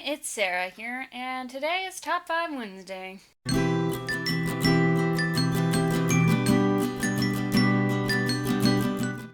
it's Sarah here, and today is Top 5 Wednesday.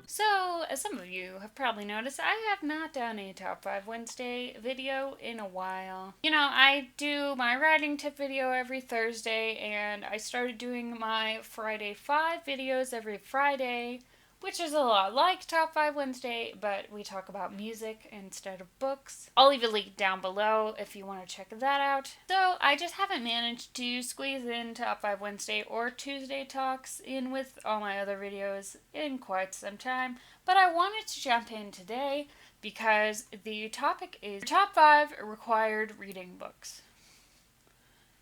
So, as some of you have probably noticed, I have not done a Top 5 Wednesday video in a while. You know, I do my writing tip video every Thursday, and I started doing my Friday 5 videos every Friday, which is a lot like Top 5 Wednesday, but we talk about music instead of books. I'll leave a link down below if you want to check that out. So I just haven't managed to squeeze in Top 5 Wednesday or Tuesday Talks in with all my other videos in quite some time, but I wanted to jump in today because the topic is Top 5 Required Reading Books.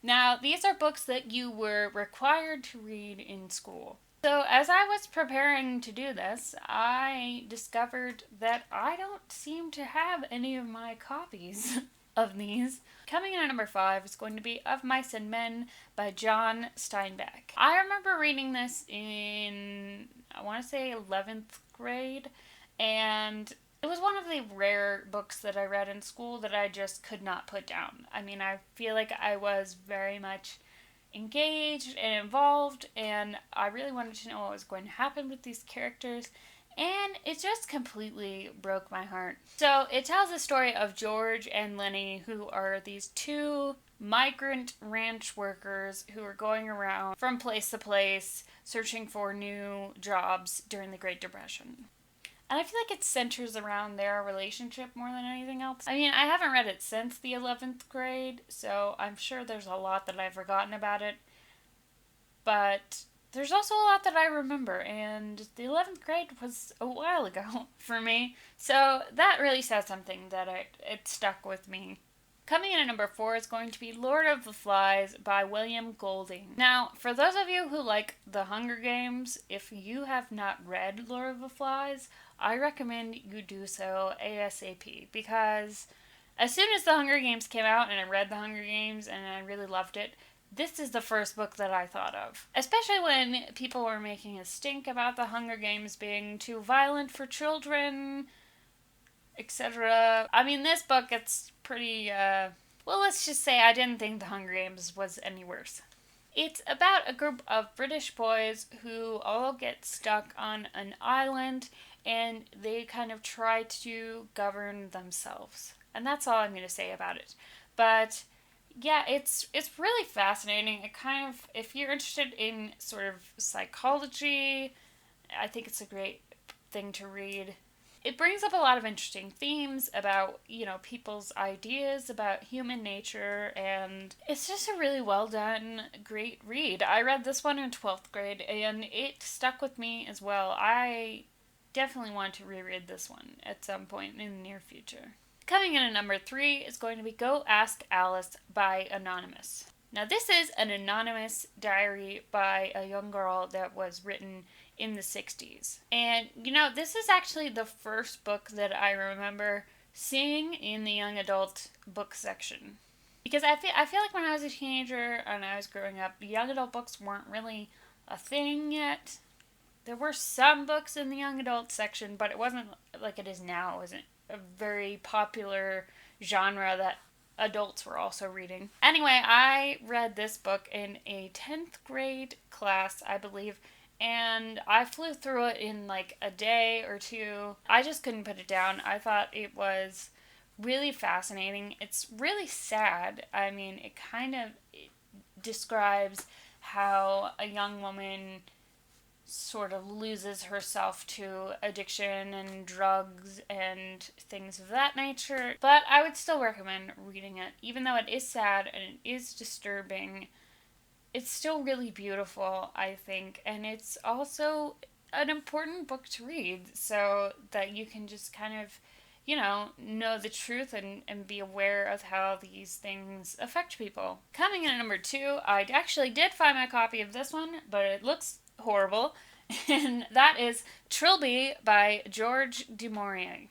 Now, these are books that you were required to read in school. So as I was preparing to do this, I discovered that I don't seem to have any of my copies of these. Coming in at number 5 is going to be Of Mice and Men by John Steinbeck. I remember reading this in, I want to say 11th grade, and it was one of the rare books that I read in school that I just could not put down. I mean, I feel like I was very much engaged and involved, and I really wanted to know what was going to happen with these characters, and it just completely broke my heart. So it tells the story of George and Lenny, who are these two migrant ranch workers who are going around from place to place searching for new jobs during the Great Depression. And I feel like it centers around their relationship more than anything else. I mean, I haven't read it since the 11th grade, so I'm sure there's a lot that I've forgotten about it. But there's also a lot that I remember, and the 11th grade was a while ago for me. So that really says something that it stuck with me. Coming in at number 4 is going to be Lord of the Flies by William Golding. Now, for those of you who like The Hunger Games, if you have not read Lord of the Flies, I recommend you do so ASAP, because as soon as The Hunger Games came out and I read The Hunger Games and I really loved it, this is the first book that I thought of. Especially when people were making a stink about The Hunger Games being too violent for children, etc. I mean, this book, it's pretty, well, let's just say I didn't think The Hunger Games was any worse. It's about a group of British boys who all get stuck on an island, and they kind of try to govern themselves. And that's all I'm going to say about it. But yeah, it's really fascinating. It kind of, if you're interested in sort of psychology, I think it's a great thing to read. It brings up a lot of interesting themes about, you know, people's ideas about human nature, and it's just a really well done, great read. I read this one in 12th grade, and it stuck with me as well. I definitely want to reread this one at some point in the near future. Coming in at number 3 is going to be Go Ask Alice by Anonymous. Now, this is an anonymous diary by a young girl that was written in the 60s. And, you know, this is actually the first book that I remember seeing in the young adult book section. Because I feel like when I was a teenager and I was growing up, young adult books weren't really a thing yet. There were some books in the young adult section, but it wasn't like it is now. It wasn't a very popular genre that adults were also reading. Anyway, I read this book in a 10th grade class, I believe, and I flew through it in like a day or two. I just couldn't put it down. I thought it was really fascinating. It's really sad. I mean, it describes how a young woman sort of loses herself to addiction and drugs and things of that nature. But I would still recommend reading it. Even though it is sad and it is disturbing, it's still really beautiful, I think. And it's also an important book to read so that you can just kind of, you know the truth and be aware of how these things affect people. Coming in at number 2, I actually did find my copy of this one, but it looks horrible, and that is Trilby by George du Maurier.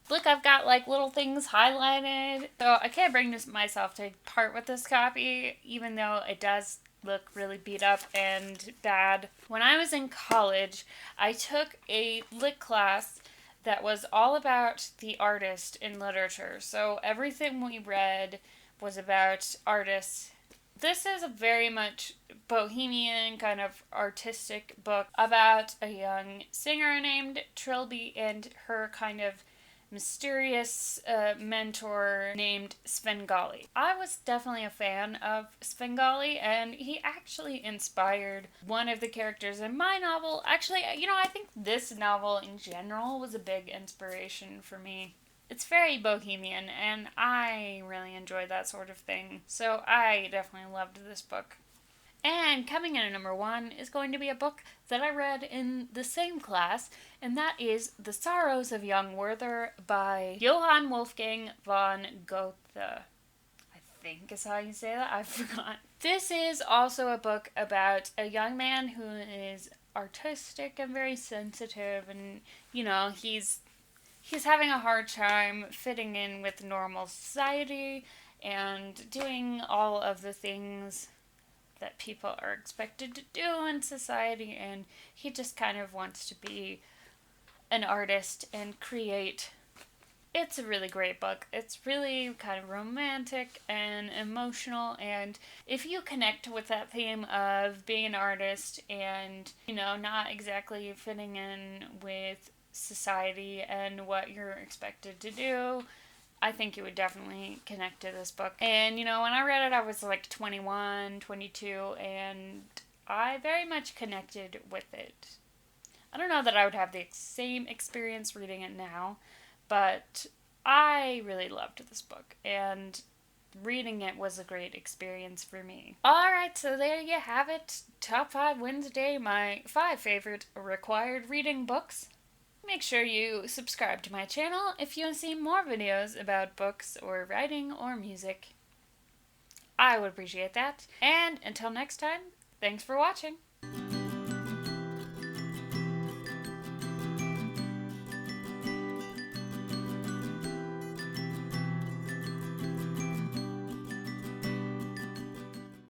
Look, I've got like little things highlighted, so I can't bring myself to part with this copy, even though it does look really beat up and bad. When I was in college, I took a lit class that was all about the artist in literature. So everything we read was about artists. This is a very much bohemian kind of artistic book about a young singer named Trilby and her kind of mysterious mentor named Svengali. I was definitely a fan of Svengali, and he actually inspired one of the characters in my novel. Actually, I think this novel in general was a big inspiration for me. It's very bohemian, and I really enjoy that sort of thing. So I definitely loved this book. And coming in at number 1 is going to be a book that I read in the same class, and that is The Sorrows of Young Werther by Johann Wolfgang von Goethe. I think is how you say that. I forgot. This is also a book about a young man who is artistic and very sensitive, and he's having a hard time fitting in with normal society and doing all of the things that people are expected to do in society, and he just kind of wants to be an artist and create. It's a really great book. It's really kind of romantic and emotional, and if you connect with that theme of being an artist and, not exactly fitting in with society and what you're expected to do, I think you would definitely connect to this book. And, when I read it, I was like 21, 22, and I very much connected with it. I don't know that I would have the same experience reading it now, but I really loved this book, and reading it was a great experience for me. Alright, so there you have it. Top 5 Wednesday, my 5 favorite required reading books. Make sure you subscribe to my channel if you want to see more videos about books or writing or music. I would appreciate that. And until next time, thanks for watching.